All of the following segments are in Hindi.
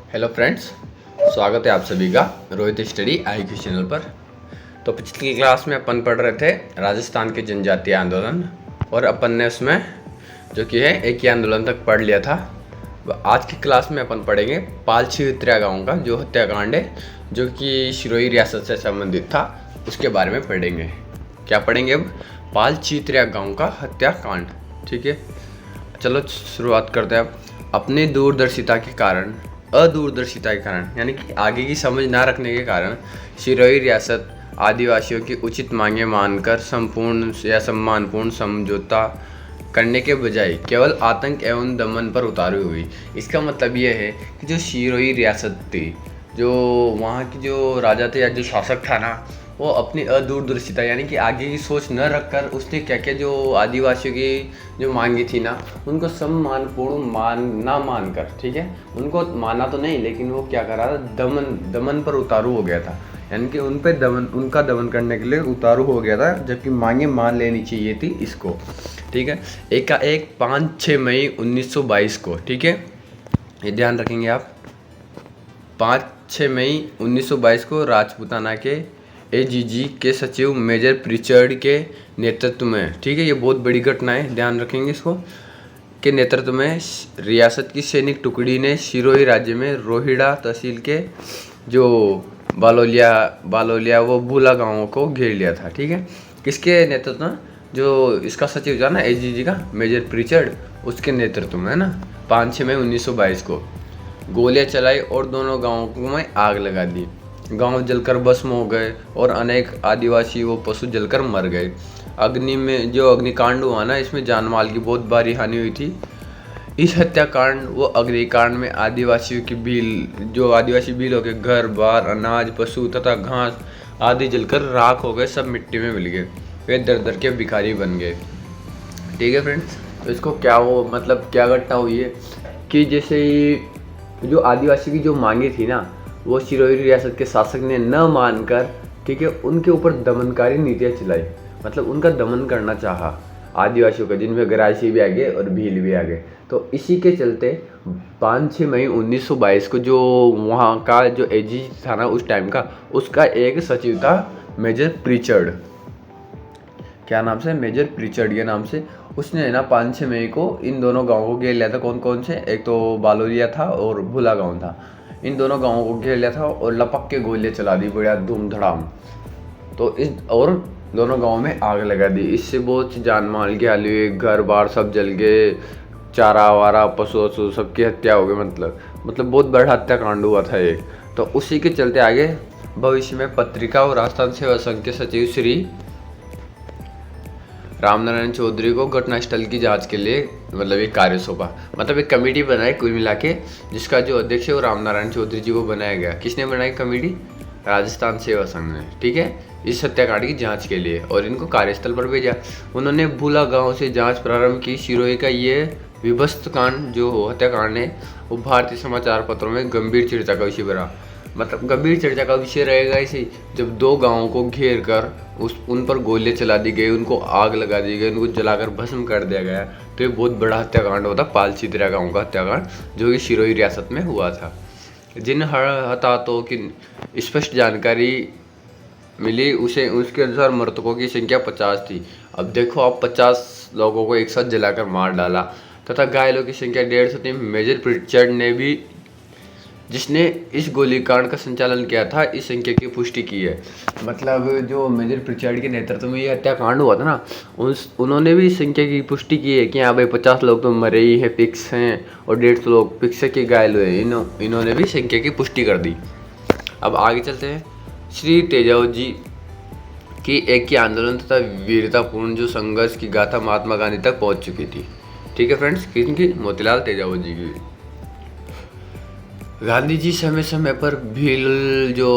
हेलो फ्रेंड्स, स्वागत है आप सभी का रोहित स्टडी IQ चैनल पर। तो पिछली क्लास में अपन पढ़ रहे थे राजस्थान के जनजातीय आंदोलन और अपन ने उसमें जो कि है एक ही आंदोलन तक पढ़ लिया था। आज की क्लास में अपन पढ़ेंगे पालछी गाँव का जो हत्याकांड है जो कि सिरोही रियासत से संबंधित था, उसके बारे में पढ़ेंगे। क्या पढ़ेंगे अब? पालछी गाँव का हत्याकांड। ठीक है, चलो शुरुआत करते हैं। अब अपने अदूरदर्शिता के कारण यानी कि आगे की समझ ना रखने के कारण सिरोही रियासत आदिवासियों की उचित मांगें मानकर संपूर्ण या सम्मानपूर्ण समझौता करने के बजाय केवल आतंक एवं दमन पर उतारू हुई। इसका मतलब यह है कि जो सिरोही रियासत थी, जो वहाँ की जो राजा थे या जो शासक था ना, वो अपनी अदूरदर्शिता यानी कि आगे की सोच न रखकर उसने क्या क्या जो आदिवासियों की जो मांगी थी ना, उनको सम्मानपूर्ण ना मानकर, ठीक है, उनको माना तो नहीं लेकिन वो क्या कर रहा था, दमन पर उतारू हो गया था। यानी कि उनका दमन करने के लिए उतारू हो गया था, जबकि मांगे मान लेनी चाहिए थी इसको। ठीक है, एक का एक 5-6 मई 1922 को, ठीक है, ये ध्यान रखेंगे आप। 5-6 मई 1922 को राजपूताना के AGG के सचिव मेजर प्रिचर्ड के नेतृत्व में, ठीक है, ये बहुत बड़ी घटना है, ध्यान रखेंगे इसको, के नेतृत्व में रियासत की सैनिक टुकड़ी ने सिरोही राज्य में रोहिड़ा तहसील के जो बालोलिया वो भूला गांवों को घेर लिया था। ठीक है, किसके नेतृत्व में? जो इसका सचिव था ना AGG का, मेजर प्रिचर्ड, उसके नेतृत्व में है ना। 5-6 मई 1922 को गोलियां चलाई और दोनों गांवों में आग लगा दी। गांव जलकर भस्म हो गए और अनेक आदिवासी वो पशु जलकर मर गए। जो अग्निकांड हुआ ना, इसमें जान माल की बहुत भारी हानि हुई थी। इस हत्याकांड व अग्निकांड में आदिवासी भील हो गए, घर बार अनाज पशु तथा घास आदि जलकर राख हो गए, सब मिट्टी में मिल गए, वे दर दर के भिखारी बन गए। ठीक है फ्रेंड्स, तो इसको क्या घटना हुई है कि जैसे ही जो आदिवासी की जो मांगे थी ना, वो सिरोही रियासत के शासक ने न मानकर, ठीक है, उनके ऊपर दमनकारी नीतियाँ चलाई, मतलब उनका दमन करना चाहा आदिवासियों का, जिनमें गरासी भी आ गए और भील भी आ गए। तो इसी के चलते 5-6 मई 1922 को जो वहाँ का जो AGG था ना उस टाइम का, उसका एक सचिव था मेजर प्रिचर्ड, क्या नाम से, मेजर प्रिचर्ड के नाम से, उसने है ना 5-6 मई को इन दोनों गाँवों को घेर लिया था। कौन कौन से? एक तो बालोलिया था और भूला गाँव था। इन दोनों गाँवों को घेर लिया था और लपक के गोलियां चला दी, बढ़िया धूम धड़ाम। तो और दोनों गाँव में आग लगा दी। इससे बहुत सी जान माल की हानि हुई, घर बार सब जल गए, चारा वारा पशु वशु सबकी हत्या हो गई। मतलब बहुत बड़ा हत्याकांड हुआ था ये। तो उसी के चलते आगे भविष्य में पत्रिका और राजस्थान सेवा संघ के सचिव श्री रामनारायण चौधरी को घटनास्थल की जांच के लिए एक कार्य सौंपा, एक कमेटी बनाई कुल मिला के, जिसका जो अध्यक्ष है वो रामनारायण चौधरी जी को बनाया गया। किसने बनाई कमेटी? राजस्थान सेवा संघ ने, ठीक है, इस हत्याकांड की जांच के लिए, और इनको कार्यस्थल पर भेजा। उन्होंने भूला गांव से जांच प्रारंभ की। सिरोही का ये विभत्स कांड जो हत्याकांड है वो भारतीय समाचार पत्रों में गंभीर चर्चा का विषय बना। गंभीर चर्चा का विषय रहेगा इसी, जब दो गांवों को घेर कर उन पर गोलियां चला दी गई, उनको आग लगा दी गई, उनको जलाकर भस्म कर दिया गया। तो ये बहुत बड़ा हत्याकांड होता, पालछी गांव का हत्याकांड, जो कि सिरोही रियासत में हुआ था। जिन हताहतों की स्पष्ट जानकारी मिली उसके अनुसार मृतकों की संख्या 50 थी। अब देखो, आप 50 लोगों को एक साथ जलाकर मार डाला, तथा घायलों की संख्या 150 थी। मेजर प्रिचर्ड ने भी, जिसने इस गोलीकांड का संचालन किया था, इस संख्या की पुष्टि की है। जो मेजर प्रिचर्ड के नेतृत्व में ये हत्याकांड हुआ था ना, उन्होंने भी इस संख्या की पुष्टि की है कि हाँ भाई 50 लोग तो मरे ही हैं, फिक्स हैं, और 150 लोग फिक्स है कि घायल हुए। इन्होंने भी संख्या की पुष्टि कर दी। अब आगे चलते हैं। श्री तेजावत जी की एक की आंदोलन तथा वीरतापूर्ण जो संघर्ष की गाथा महात्मा गांधी तक पहुंच चुकी थी। ठीक है फ्रेंड्स, किनकी? मोतीलाल तेजावत जी की। गांधी जी समय समय पर भील जो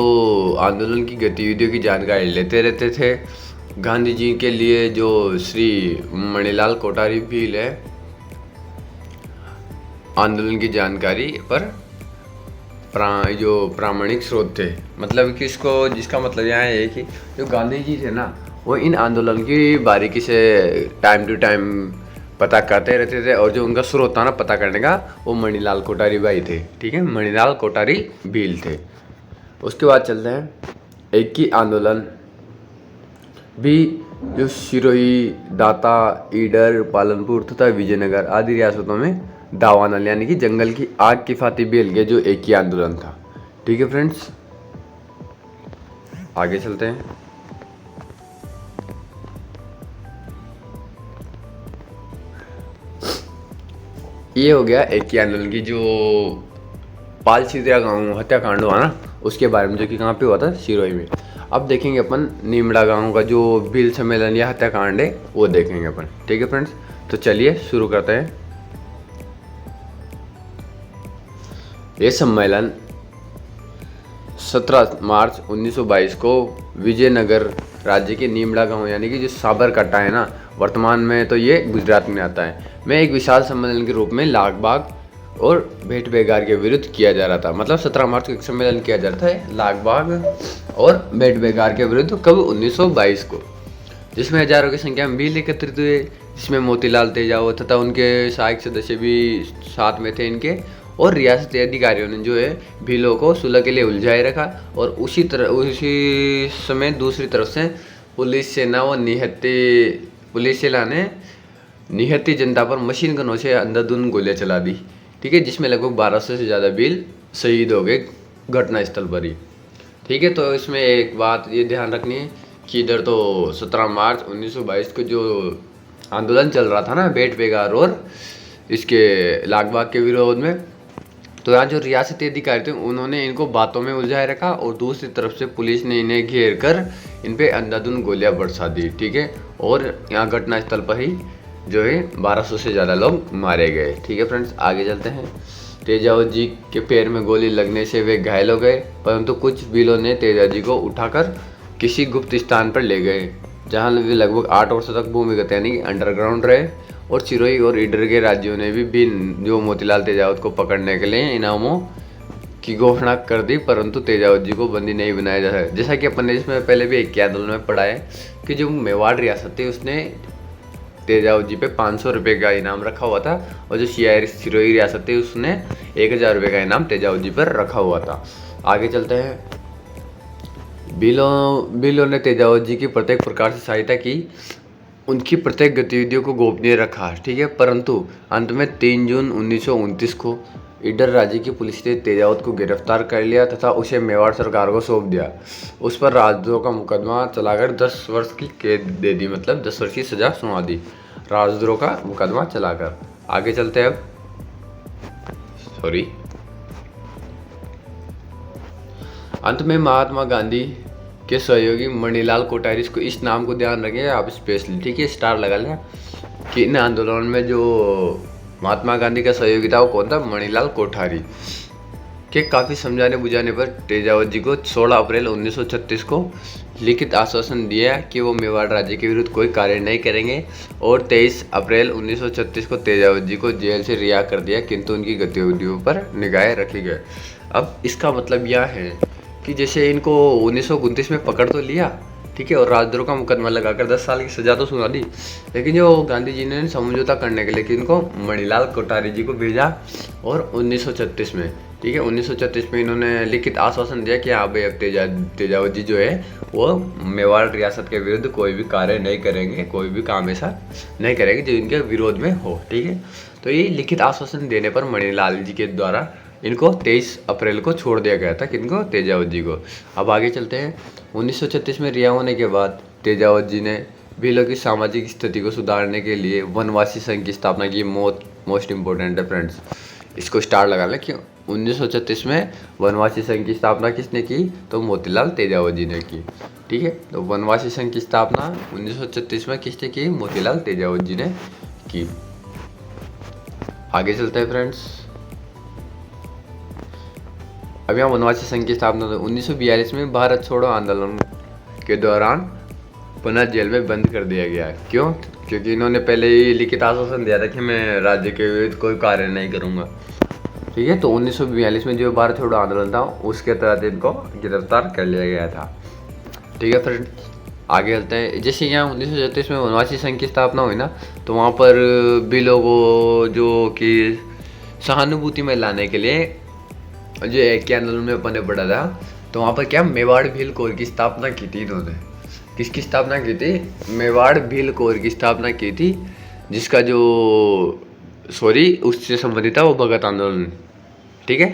आंदोलन की गतिविधियों की जानकारी लेते रहते थे। गांधी जी के लिए जो श्री मणिलाल कोठारी भील है, आंदोलन की जानकारी पर जो प्रामाणिक स्रोत थे। जिसका मतलब यहाँ है कि जो गांधी जी थे ना, वो इन आंदोलन की बारीकी से टाइम टू टाइम पता करते रहते थे, और जो उनका स्रोत था ना पता करने का, वो मणिलाल कोठारी भाई थे। ठीक है, मणिलाल कोठारी भील थे। उसके बाद चलते हैं एक ही आंदोलन भी, जो सिरोही, दाता, ईडर, पालनपुर तथा विजयनगर आदि रियासतों में दावानल यानी कि जंगल की आग की फाती बेल गया, जो एक ही आंदोलन था। ठीक है फ्रेंड्स, आगे चलते हैं। ये हो गया एक ही आंदोलन की, जो पाल छित्रिया गांव हत्याकांड हुआ ना, उसके बारे में, जो कि कहाँ पे हुआ था, सिरोही में। अब देखेंगे अपन नीमड़ा गांव का जो भील सम्मेलन या हत्याकांड है, वो देखेंगे अपन। ठीक है फ्रेंड्स, तो चलिए शुरू करते हैं। ये सम्मेलन 17 मार्च 1922 को विजयनगर राज्य के नीमड़ा गांव यानी कि जो साबरकांठा है ना, वर्तमान में तो ये गुजरात में आता है, में एक विशाल सम्मेलन के रूप में लालबाग और भेंट बेगार के विरुद्ध किया जा रहा था। मतलब 17 मार्च को एक सम्मेलन किया जाता है लालबाग और भेंट बेगार के विरुद्ध, कब, 1922 को, जिसमें हजारों की संख्या में भील एकत्रित हुए, जिसमें मोतीलाल तेजावत तथा उनके सहायक सदस्य भी साथ में थे इनके। और रियासती अधिकारियों ने जो है भीलों को सुलह के लिए उलझाए रखा, और उसी समय दूसरी तरफ से पुलिस सेना ने निहत्ती जनता पर मशीन गनों से अंधाधुंध गोलियां चला दी। ठीक है, जिसमें लगभग 1200 से ज़्यादा भील शहीद हो गए घटनास्थल पर ही। ठीक है, तो इसमें एक बात ये ध्यान रखनी है कि इधर तो 17 मार्च 1922 को जो आंदोलन चल रहा था ना भेंट बेगार और इसके लालबाग के विरोध में, तो यहाँ जो रियासती अधिकारी थे उन्होंने इनको बातों में उलझाए रखा, और दूसरी तरफ से पुलिस ने इन्हें घेर कर इन पे अंधाधुंध गोलियां बरसा दी। ठीक है, और यहाँ घटनास्थल पर ही जो है 1200 से ज़्यादा लोग मारे गए। ठीक है फ्रेंड्स, आगे चलते हैं। तेजावत जी के पैर में गोली लगने से वे घायल हो गए, परंतु कुछ भीलों ने तेजावत जी को उठाकर किसी गुप्त स्थान पर ले गए, जहाँ वे लगभग 8 वर्षों तक भूमिगत यानी कि अंडरग्राउंड रहे। और सिरोही और ईडर के राज्यों ने भी जो मोतीलाल तेजावत को पकड़ने के लिए इनामों की घोषणा कर दी, परंतु तेजावत जी को बंदी नहीं बनाया जा रहा है। जैसा कि अपन ने इसमें पहले भी एक आंदोलन में पढ़ा है कि जो मेवाड़ रियासत थी उसने तेजावत जी पे 500 रुपये का इनाम रखा हुआ था, और जो सिरोही रियासत थी उसने 1000 रुपये का इनाम तेजावत जी पर रखा हुआ था। आगे चलते हैं। भीलों ने तेजावत जी की प्रत्येक प्रकार से सहायता की, उनकी प्रत्येक गतिविधियों को गोपनीय रखा। ठीक है, परंतु अंत में 3 जून 1929 को ईडर राज्य की पुलिस ने तेजावत को गिरफ्तार कर लिया तथा उसे मेवाड़ सरकार को सौंप दिया। उस पर राजद्रोह का मुकदमा चलाकर 10 वर्ष की कैद दे दी, मतलब 10 वर्ष की सजा सुना दी राजद्रोह का मुकदमा चलाकर। आगे चलते हैं अब। अंत में महात्मा गांधी के सहयोगी मणिलाल कोठारी, इसको इस नाम को ध्यान रखें आप स्पेशली। ठीक है, स्टार लगा लें कि इन आंदोलन में जो महात्मा गांधी का सहयोगी था वो कौन था, मणिलाल कोठारी। के काफ़ी समझाने बुझाने पर तेजावत जी को 16 अप्रैल 1936 को लिखित आश्वासन दिया कि वो मेवाड़ राज्य के विरुद्ध कोई कार्य नहीं करेंगे, और 23 अप्रैल 1936 को तेजावत जी को जेल से रिहा कर दिया, किंतु उनकी गतिविधियों पर निगाहें रखी गई। अब इसका मतलब यह है कि जैसे इनको 1929 में पकड़ तो लिया, ठीक है, और राजद्रोह का मुकदमा लगाकर 10 साल की सजा तो सुना दी, लेकिन जो गांधी जी ने समझौता करने के लिए कि इनको मणिलाल कोठारी जी को भेजा, और 1936 में, ठीक है, 1936 में इन्होंने लिखित आश्वासन दिया कि हाँ भाई अब तेजावत जी जो है वो मेवाड़ रियासत के विरुद्ध कोई भी कार्य नहीं करेंगे, कोई भी काम ऐसा नहीं करेंगे जो इनके विरोध में हो। ठीक है, तो ये लिखित आश्वासन देने पर मणिलाल जी के द्वारा इनको 23 अप्रैल को छोड़ दिया गया था, किनको, तेजावत जी को। अब आगे चलते हैं। 1936 में रिहा होने के बाद तेजावत जी ने भीलों की सामाजिक स्थिति को सुधारने के लिए वनवासी संघ की स्थापना की। मोस्ट इम्पोर्टेंट है फ्रेंड्स, इसको स्टार लगा लें कि 1936 में वनवासी संघ की स्थापना किसने की, तो मोतीलाल तेजावत जी ने की। ठीक है, तो वनवासी संघ की स्थापना 1936 में किसने की, मोतीलाल तेजावत जी ने की। आगे चलते हैं फ्रेंड्स। अब यहाँ वनवासी संघ की स्थापना 1942 में भारत छोड़ो आंदोलन के दौरान पुनः जेल में बंद कर दिया गया। क्यों? क्योंकि इन्होंने पहले ही लिखित आश्वासन दिया था कि मैं राज्य के विरुद्ध कोई कार्य नहीं करूँगा। ठीक है, तो 1942 में जो भारत छोड़ो आंदोलन था उसके तहत इनको गिरफ्तार कर लिया गया था। ठीक है फ्रेंड्स, आगे चलते हैं। जैसे यहाँ 1936 में वनवासी संघ की स्थापना हुई ना, तो वहाँ पर भी लोगों जो कि सहानुभूति में लाने के लिए जो एक के आंदोलन में अपने पड़ा था, तो वहाँ पर क्या मेवाड़ भील कोर की स्थापना की थी इन्होंने। किसकी स्थापना की थी? मेवाड़ भील कोर की स्थापना की थी, जिसका जो उससे संबंधित था वो भगत आंदोलन, ठीक है,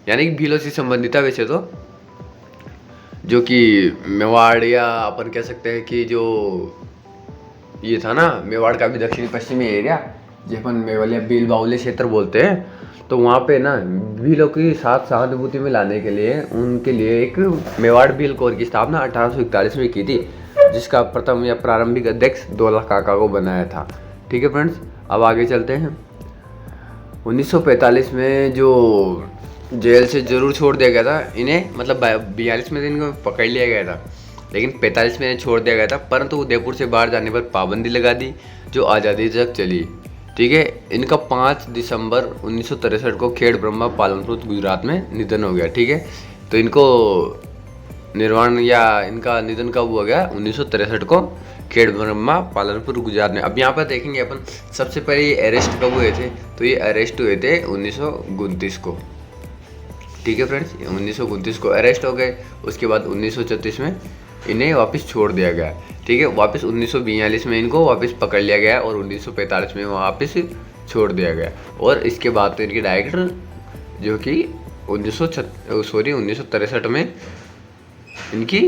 यानी कि भीलों से संबंधित था वैसे तो, जो कि मेवाड़ या अपन कह सकते हैं कि जो ये था ना, मेवाड़ का भी दक्षिणी पश्चिमी एरिया जो अपन मेवाड़ या भील बाहुल्य क्षेत्र बोलते हैं, तो वहाँ पे ना भीलों की साथ सहानुभूति में लाने के लिए उनके लिए एक मेवाड़ भील कोर की स्थापना 1841 में की थी, जिसका प्रथम या प्रारंभिक अध्यक्ष दौला काका को बनाया था। ठीक है फ्रेंड्स, अब आगे चलते हैं। 1945 में जो जेल से जरूर छोड़ दिया गया था इन्हें, मतलब 42 में इनको पकड़ लिया गया था, लेकिन 45 में छोड़ दिया गया था, परंतु उदयपुर से बाहर जाने पर पाबंदी लगा दी जो आज़ादी तक चली। ठीक है, इनका 5 दिसंबर 1963 को खेड़ ब्रह्मा पालनपुर गुजरात में निधन हो गया। ठीक है, तो इनको निर्वाण या इनका निधन कब हुआ गया? 1963 को खेड़ ब्रह्मा पालनपुर गुजरात में। अब यहाँ पर देखेंगे अपन सबसे पहले ये अरेस्ट कब हुए थे, तो ये अरेस्ट हुए थे 1929 को। ठीक है फ्रेंड्स, 1929 को अरेस्ट हो गए। उसके बाद 1936 में इन्हें वापस छोड़ दिया गया। ठीक है, वापस 1942 में इनको वापस पकड़ लिया गया और 1945 में वापस छोड़ दिया गया। और इसके बाद तो इनके डायरेक्टर जो कि 1963 में इनकी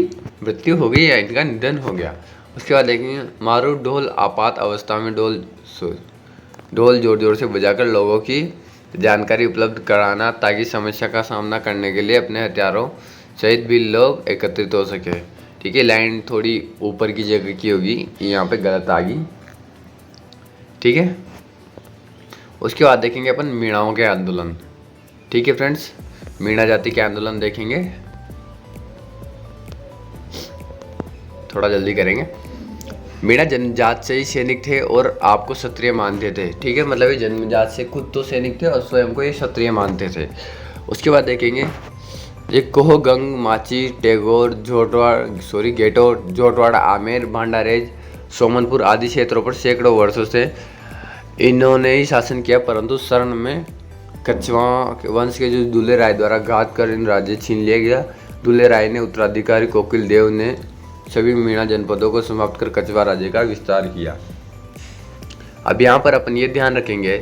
मृत्यु हो गई या इनका निधन हो गया। उसके बाद देखेंगे मारू ढोल आपात अवस्था में ढोल जोर जोर से बजाकर लोगों की जानकारी उपलब्ध कराना, ताकि समस्या का सामना करने के लिए अपने हथियारों सहित भी लोग एकत्रित हो सके। ठीक है, लाइन थोड़ी ऊपर की जगह की होगी, यहाँ पे गलत आ गई। ठीक है, उसके बाद देखेंगे अपन मीणाओं के आंदोलन। ठीक है फ्रेंड्स, मीणा जाति के आंदोलन देखेंगे, थोड़ा जल्दी करेंगे। मीणा जन्मजात से ही सैनिक थे और आपको क्षत्रिय मानते थे। ठीक है, मतलब ये जन्मजात से खुद तो सैनिक थे और स्वयं को ये क्षत्रिय मानते थे। उसके बाद देखेंगे ये कोह, गंग, माची, टैगोर, गेटो, जोटवाड़ा, आमेर, भांडारेज, सोमनपुर आदि क्षेत्रों पर सैकड़ों वर्षों से इन्होंने ही शासन किया, परंतु शरण में कछवा वंश के जो दुल्हे राय द्वारा घात कर इन राज्य छीन लिया गया। दुल्हे राय ने उत्तराधिकारी कोकिल देव ने सभी मीणा जनपदों को समाप्त कर कछवा राज्य का विस्तार किया। अब यहाँ पर अपन ये ध्यान रखेंगे,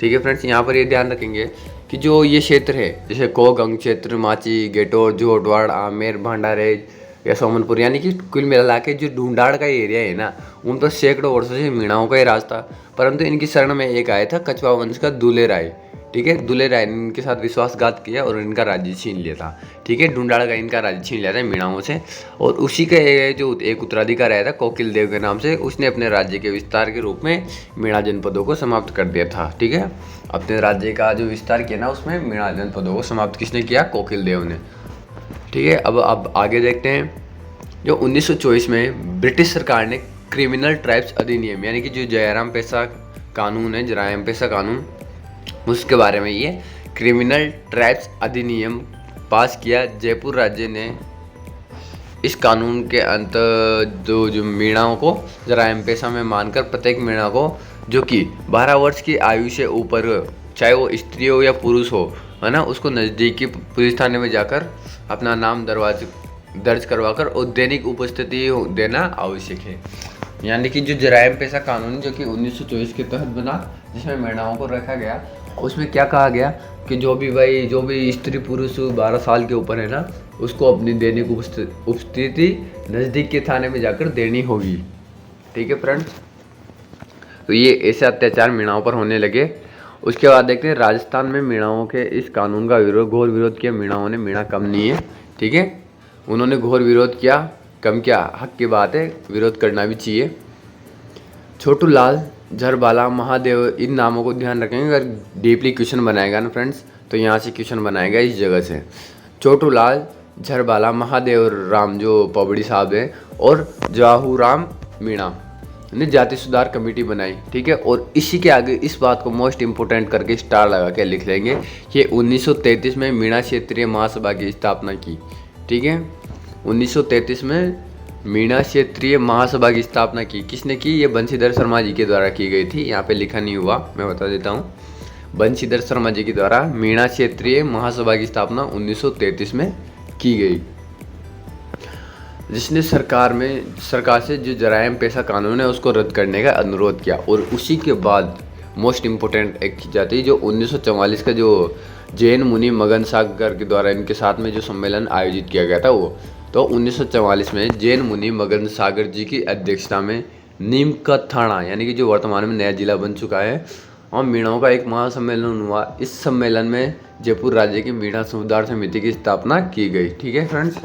ठीक है फ्रेंड्स, यहाँ पर ये ध्यान रखेंगे कि जो ये क्षेत्र है, जैसे कोगंग क्षेत्र, माची, गेटोर, जोटवाड़, आमेर, भांडारेज या सोमनपुर, यानी कि कुल मिला के जो ढूंढाड़ का एरिया है ना, उन पर सैकड़ों वर्षों से मीणाओं का ही राज था, परंतु इनकी शरण में एक आया था कछवा वंश का दुल्हे राय। ठीक है, दुल्हे राय ने इनके साथ विश्वासघात किया और इनका राज्य छीन लिया था। ठीक है, ढूंढाड़ का इनका राज्य छीन लिया था मीणाओं से, और उसी का जो एक उत्तराधिकारी आया था कोकिल देव के नाम से, उसने अपने राज्य के विस्तार के रूप में मीणा जनपदों को समाप्त कर दिया था। ठीक है, अपने राज्य का जो विस्तार किया ना, उसमें मीणा जनपदों को समाप्त किसने किया? कोकिल देव ने। ठीक है, अब आगे देखते हैं। जो 1924 में ब्रिटिश सरकार ने क्रिमिनल ट्राइब्स अधिनियम, यानी कि जो जयराम पेशा कानून है, जरायम पेशा कानून, उसके बारे में ये क्रिमिनल ट्राइब्स अधिनियम पास किया। जयपुर राज्य ने इस कानून के अंत जो मीणाओं को जरायम पेशा में मानकर प्रत्येक मीणा को जो कि 12 वर्ष की आयु से ऊपर, चाहे वो स्त्री हो या पुरुष हो, है ना, उसको नज़दीकी पुलिस थाने में जाकर अपना नाम दर्ज करवाकर और दैनिक उपस्थिति देना आवश्यक है। यानी कि जो जरायम पेशा कानून जो कि 1924 के तहत बना, जिसमें मीणाओं को रखा गया, उसमें क्या कहा गया कि जो भी स्त्री पुरुष 12 साल के ऊपर है ना, उसको अपनी दैनिक उपस्थिति नज़दीक के थाने में जाकर देनी होगी। ठीक है फ्रेंड्स, तो ये ऐसे अत्याचार मीणाओं पर होने लगे। उसके बाद देखते हैं राजस्थान में मीणाओं के इस कानून का घोर विरोध किया मीणाओं ने। मीणा कम नहीं है, ठीक है, उन्होंने घोर विरोध किया। कम क्या, हक की बात है, विरोध करना भी चाहिए। छोटू लाल, झरबाला, महादेव, इन नामों को ध्यान रखेंगे। अगर डीपली क्वेश्चन बनाएगा ना फ्रेंड्स, तो यहाँ से क्वेश्चन बनाएगा इस जगह से। छोटू लाल, झरबाला, महादेव राम जो पबड़ी साहब हैं, और जाहू राम मीणा ने जाति सुधार कमेटी बनाई। ठीक है, और इसी के आगे इस बात को मोस्ट इम्पोर्टेंट करके स्टार लगा के लिख लेंगे, ये 1933 में मीणा क्षेत्रीय महासभा की स्थापना की। ठीक है, 1933 में मीणा क्षेत्रीय महासभा की स्थापना की। किसने की? ये बंशीधर शर्मा जी के द्वारा की गई थी। यहाँ पे लिखा नहीं हुआ, मैं बता देता हूँ। बंशीधर शर्मा जी के द्वारा मीणा क्षेत्रीय महासभा की स्थापना 1933 में की गई, जिसने सरकार से जो जराइम पेशा कानून है उसको रद्द करने का अनुरोध किया। और उसी के बाद मोस्ट इम्पोर्टेंट एक चीज़ आती है, जो 1944 का जो जैन मुनि मगन सागर के द्वारा इनके साथ में जो सम्मेलन आयोजित किया गया था वो, तो 1944 में जैन मुनि मगन सागर जी की अध्यक्षता में नीम का थाना, यानी कि जो वर्तमान में नया जिला बन चुका है, और मीणाओं का एक महासम्मेलन हुआ। इस सम्मेलन में जयपुर राज्य की मीणा सुधार समिति की स्थापना की गई। ठीक है फ्रेंड्स,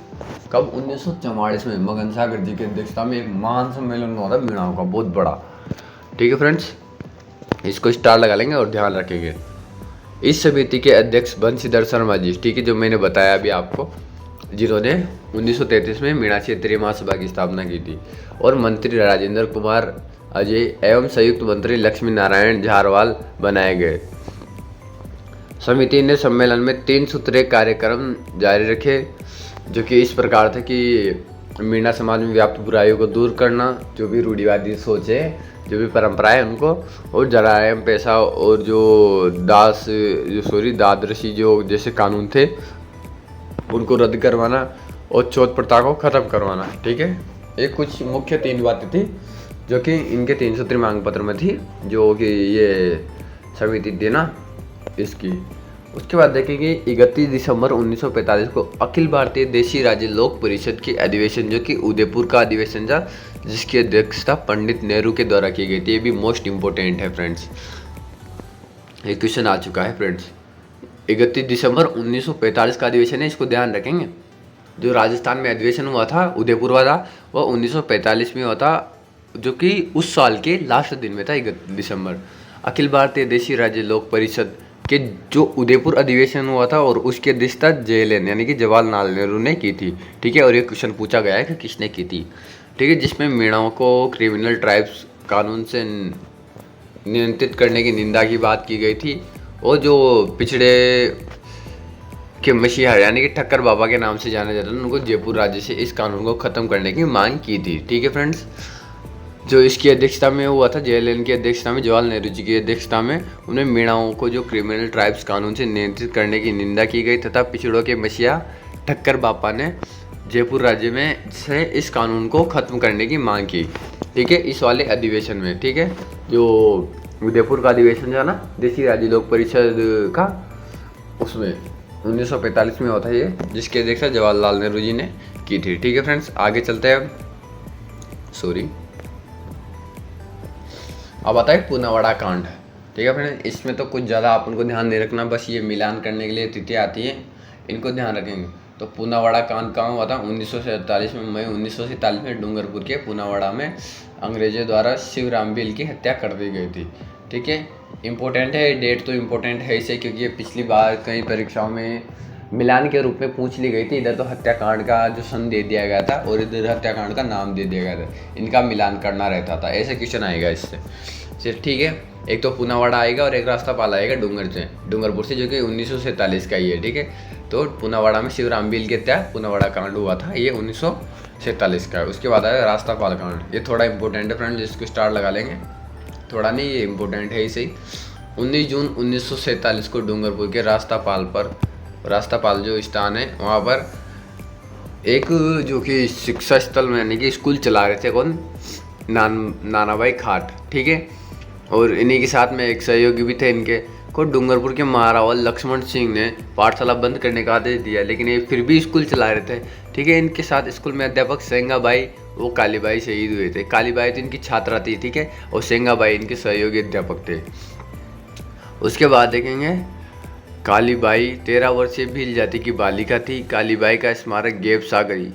कब? 1944 में मगन सागर जी की अध्यक्षता में एक महान सम्मेलन हुआ था मीणाओं का, बहुत बड़ा। ठीक है फ्रेंड्स, इसको स्टार लगा लेंगे और ध्यान रखेंगे। इस समिति के अध्यक्ष बंशीधर शर्मा जी, ठीक है, जो मैंने बताया अभी आपको, जिन्होंने 1933 में मीणा क्षेत्रीय महासभा की स्थापना की थी। और मंत्री राजेंद्र कुमार अजय एवं संयुक्त मंत्री लक्ष्मी नारायण झारवाल बनाए गए। समिति ने सम्मेलन में 3 सूत्रीय कार्यक्रम जारी रखे, जो कि इस प्रकार थे कि मीणा समाज में व्याप्त बुराइयों को दूर करना, जो भी रूढ़िवादी सोच है, जो भी परंपराएं उनको, और जराइम पेशा और जो दादरसी जो जैसे कानून थे उनको रद्द करवाना, और चौथ प्रथा को ख़त्म करवाना। ठीक है, ये कुछ मुख्य 3 बातें थी जो कि इनके 3 सूत्री मांग पत्र में थी, जो कि ये समिति थी ना इसकी। उसके बाद देखेंगे 31 दिसंबर 1945 को अखिल भारतीय देशी राज्य लोक परिषद की अधिवेशन, जो कि उदयपुर का अधिवेशन था, जिसकी अध्यक्षता पंडित नेहरू के द्वारा की गई थी। ये भी मोस्ट इम्पोर्टेंट है फ्रेंड्स, ये क्वेश्चन आ चुका है फ्रेंड्स। 31 दिसंबर 1945 का अधिवेशन है, इसको ध्यान रखेंगे। जो राजस्थान में अधिवेशन हुआ था उदयपुर वाला, वह 1945 में हुआ था, जो कि उस साल के लास्ट दिन में था, 31 दिसंबर। अखिल भारतीय देशी राज्य लोक परिषद के जो उदयपुर अधिवेशन हुआ था, और उसकी अध्यक्षता JLN यानी कि जवाहरलाल नेहरू ने की थी। ठीक है, और ये क्वेश्चन पूछा गया है कि किसने की थी। ठीक है, जिसमें मीणाओं को क्रिमिनल ट्राइब्स कानून से नियंत्रित करने की निंदा की बात की गई थी, और जो पिछड़े के मसीहा यानी कि ठक्कर बाबा के नाम से जाने जाते हैं, उनको जयपुर राज्य से इस कानून को ख़त्म करने की मांग की थी। ठीक है फ्रेंड्स, जो इसकी अध्यक्षता में हुआ था, JLN की अध्यक्षता में, जवाहरलाल नेहरू जी की अध्यक्षता में, उन्हें मीणाओं को जो क्रिमिनल ट्राइब्स कानून से नियंत्रित करने की निंदा की गई, तथा पिछड़ों के मसीहा ठक्कर बापा ने जयपुर राज्य में से इस कानून को ख़त्म करने की मांग की। ठीक है, इस वाले अधिवेशन में। ठीक है, जो उदयपुर का अधिवेशन था ना देशी राज्य लोक परिषद का, उसमें 1945 में होता है ये, जिसकी अध्यक्षता जवाहरलाल नेहरू जी ने की थी। ठीक है फ्रेंड्स, आगे चलते हैं अब आता है पूनावाड़ा कांड। ठीक है फ्रेंड्स, इसमें तो कुछ ज़्यादा अपन को ध्यान नहीं रखना, बस ये मिलान करने के लिए तिथियाँ आती हैं, इनको ध्यान रखेंगे। तो पूनावाड़ा कांड कहाँ हुआ था? 1947 में, मई 1947 में डूंगरपुर के पूनावाड़ा में अंग्रेजों द्वारा शिवराम बिल की हत्या कर दी गई थी। ठीक है, इम्पोर्टेंट है डेट, तो इम्पोर्टेंट है इसे, क्योंकि ये पिछली बार कई परीक्षाओं में मिलान के रूप में पूछ ली गई थी। इधर तो हत्याकांड का जो सन दे दिया गया था, और इधर हत्याकांड का नाम दे दिया गया था, इनका मिलान करना रहता था। ऐसे क्वेश्चन आएगा इससे सिर्फ। ठीक है, एक तो पूनावाड़ा आएगा और एक रास्तापाल आएगा डूंगरपुर से, जो कि 1947 का ही है। ठीक है, तो पूनावाड़ा में शिवराम बिल की हत्या पूनावाड़ा कांड हुआ था, ये 1947 का है। उसके बाद आया रास्तापाल कांड, ये थोड़ा इंपॉर्टेंट है फ्रेंड, जिसको स्टार लगा लेंगे, थोड़ा नहीं, ये इंपॉर्टेंट है इसे ही। 19 जून 1947 को डूंगरपुर के रास्तापाल जो स्थान है, वहाँ पर एक जो कि शिक्षा स्थल में यानी कि स्कूल चला रहे थे कौन? नानाभाई खाट। ठीक है, और इन्हीं के साथ में एक सहयोगी भी थे इनके, को डूंगरपुर के महारावल लक्ष्मण सिंह ने पाठशाला बंद करने का आदेश दिया, लेकिन ये फिर भी स्कूल चला रहे थे। ठीक है, इनके साथ स्कूल में अध्यापक सेंगाबाई, वो कालीबाई शहीद हुए थे। कालीबाई तो इनकी छात्रा थी। ठीक है, और सेंगाबाई इनके सहयोगी अध्यापक थे। उसके बाद देखेंगे कालीबाई 13 वर्षीय भील जाति की बालिका थी। कालीबाई का स्मारक गेप सागरी,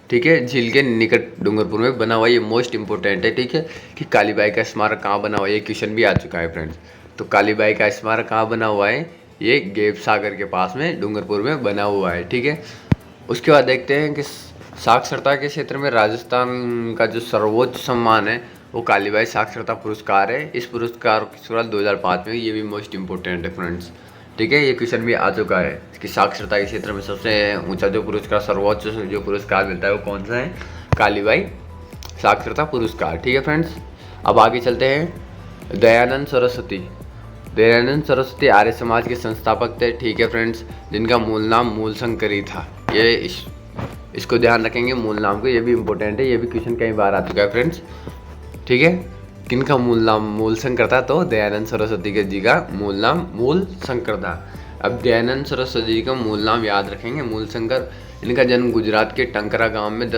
ठीक है, झील के निकट डूंगरपुर में बना हुआ, ये मोस्ट इंपॉर्टेंट है। ठीक है, कि कालीबाई का स्मारक कहाँ बना हुआ है, ये क्वेश्चन भी आ चुका है फ्रेंड्स। तो कालीबाई का स्मारक कहाँ बना हुआ है? ये गेप सागर के पास में डूंगरपुर में बना हुआ है। ठीक है, उसके बाद देखते हैं कि साक्षरता के क्षेत्र में राजस्थान का जो सर्वोच्च सम्मान है वो कालीबाई साक्षरता पुरस्कार है। इस पुरस्कार की शुरुआत 2005 में, ये भी मोस्ट इंपॉर्टेंट है फ्रेंड्स। ठीक है, ये क्वेश्चन भी आ चुका है कि साक्षरता के क्षेत्र में सबसे ऊंचा जो पुरस्कार, सर्वोच्च जो पुरस्कार मिलता है वो कौन सा है? कालीबाई साक्षरता पुरस्कार। ठीक है फ्रेंड्स, अब आगे चलते हैं। दयानंद सरस्वती। दयानंद सरस्वती आर्य समाज के संस्थापक थे। ठीक है फ्रेंड्स, जिनका मूल नाम मूलशंकरी था। ये इसको ध्यान रखेंगे मूल नाम को, ये भी इम्पोर्टेंट है, ये भी क्वेश्चन कई बार आ चुका है फ्रेंड्स। ठीक है, किनका मूल नाम मूलशंकर था? तो दयानंद सरस्वती के जी का मूल नाम मूलशंकर था। अब दयानंद सरस्वती जी का मूल नाम याद रखेंगे, मूलशंकर। इनका जन्म गुजरात के टंकरा गांव में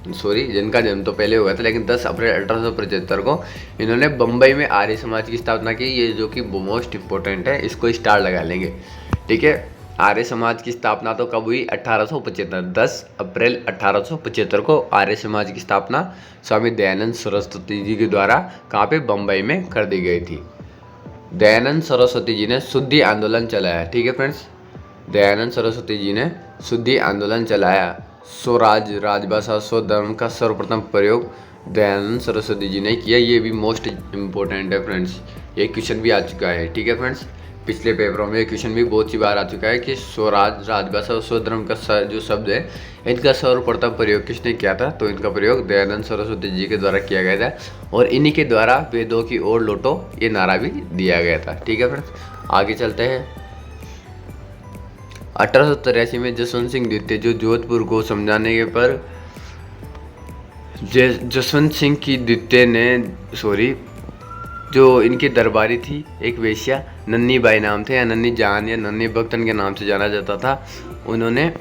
जिनका जन्म तो पहले हुआ था, लेकिन 10 अप्रैल 1875 को इन्होंने बम्बई में आर्य समाज की स्थापना की। ये जो कि मोस्ट इम्पोर्टेंट है, इसको स्टार लगा लेंगे। ठीक है, आर्य समाज की स्थापना तो कब हुई? 1875, 10 अप्रैल 1875 को आर्य समाज की स्थापना स्वामी दयानंद सरस्वती जी के द्वारा कहाँ पे? बम्बई में कर दी गई थी। दयानंद सरस्वती जी ने शुद्धि आंदोलन चलाया। ठीक है फ्रेंड्स, दयानंद सरस्वती जी ने शुद्धि आंदोलन चलाया। स्वराज, राजभाषा, स्वधर्म का सर्वप्रथम प्रयोग दयानंद सरस्वती जी ने किया। ये भी मोस्ट इम्पोर्टेंट है फ्रेंड्स, ये क्वेश्चन भी आ चुका है। ठीक है फ्रेंड्स, पिछले पेपरों में ये क्वेश्चन भी बहुत सी बार आ चुका है कि स्वराज, राजभाषा और स्वधर्म का जो शब्द है, इनका सर्वप्रथम प्रयोग किसने किया था? तो इनका प्रयोग दयानंद सरस्वती जी के द्वारा किया गया था, और इन्हीं के द्वारा वेदों की ओर लौटो ये नारा भी दिया गया था। ठीक है फ्रेंड्स, आगे चलते हैं। 1883 में जसवंत सिंह द्वितीय, जो जोधपुर को समझाने के पर जसवंत सिंह की द्वितीय ने जो इनकी दरबारी थी, एक वेश्या नन्नी बाई नाम थे, या नन्नी जान या नन्नी भक्तन के नाम से जाना जाता था, उन्होंने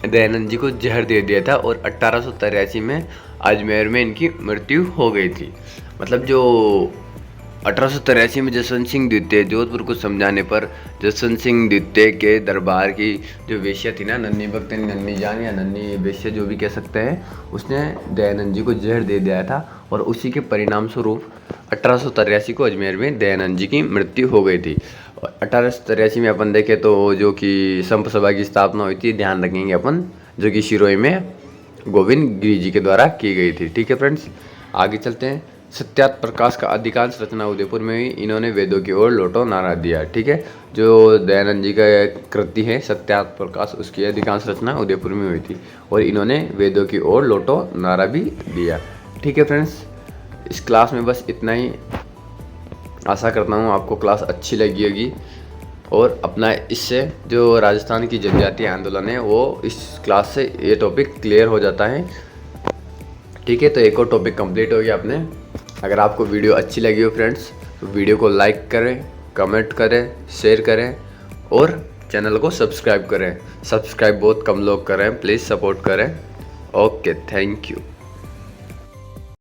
दयानंद जी को जहर दे दिया था, और 1883 में अजमेर में इनकी मृत्यु हो गई थी। मतलब जो 1883 में जसवंत सिंह द्वितीय जोधपुर को समझाने पर जसवंत सिंह द्वितीय के दरबार की जो वेश्या थी ना, नन्नी भक्तन, नन्नी जान या नन्नी वेश्या जो भी कह सकते हैं, उसने दयानंद जी को जहर दे दिया था, और उसी के परिणाम स्वरूप 1883 को अजमेर में दयानंद जी की मृत्यु हो गई थी। 1883 में अपन देखें तो जो कि संत सभा की स्थापना हुई थी, ध्यान रखेंगे अपन, जो कि शिरोई में गोविंद गिरी जी के द्वारा की गई थी। ठीक है फ्रेंड्स, आगे चलते हैं। सत्यार्थ प्रकाश का अधिकांश रचना उदयपुर में हुई। इन्होंने वेदों की ओर लौटो नारा दिया। ठीक है, जो दयानंद जी का कृति है सत्यार्थ प्रकाश, उसकी अधिकांश रचना उदयपुर में हुई थी, और इन्होंने वेदों की ओर लौटो नारा भी दिया। ठीक है फ्रेंड्स, इस क्लास में बस इतना ही। आशा करता हूँ आपको क्लास अच्छी लगी होगी, और अपना इससे जो राजस्थान की जनजातीय आंदोलन है, वो इस क्लास से ये टॉपिक क्लियर हो जाता है। ठीक है, तो एक और टॉपिक कंप्लीट हो गया अपने। अगर आपको वीडियो अच्छी लगी हो फ्रेंड्स, तो वीडियो को लाइक करें, कमेंट करें, शेयर करें, और चैनल को सब्सक्राइब करें। सब्सक्राइब बहुत कम लोग करें, प्लीज़ सपोर्ट करें। Okay, thank you.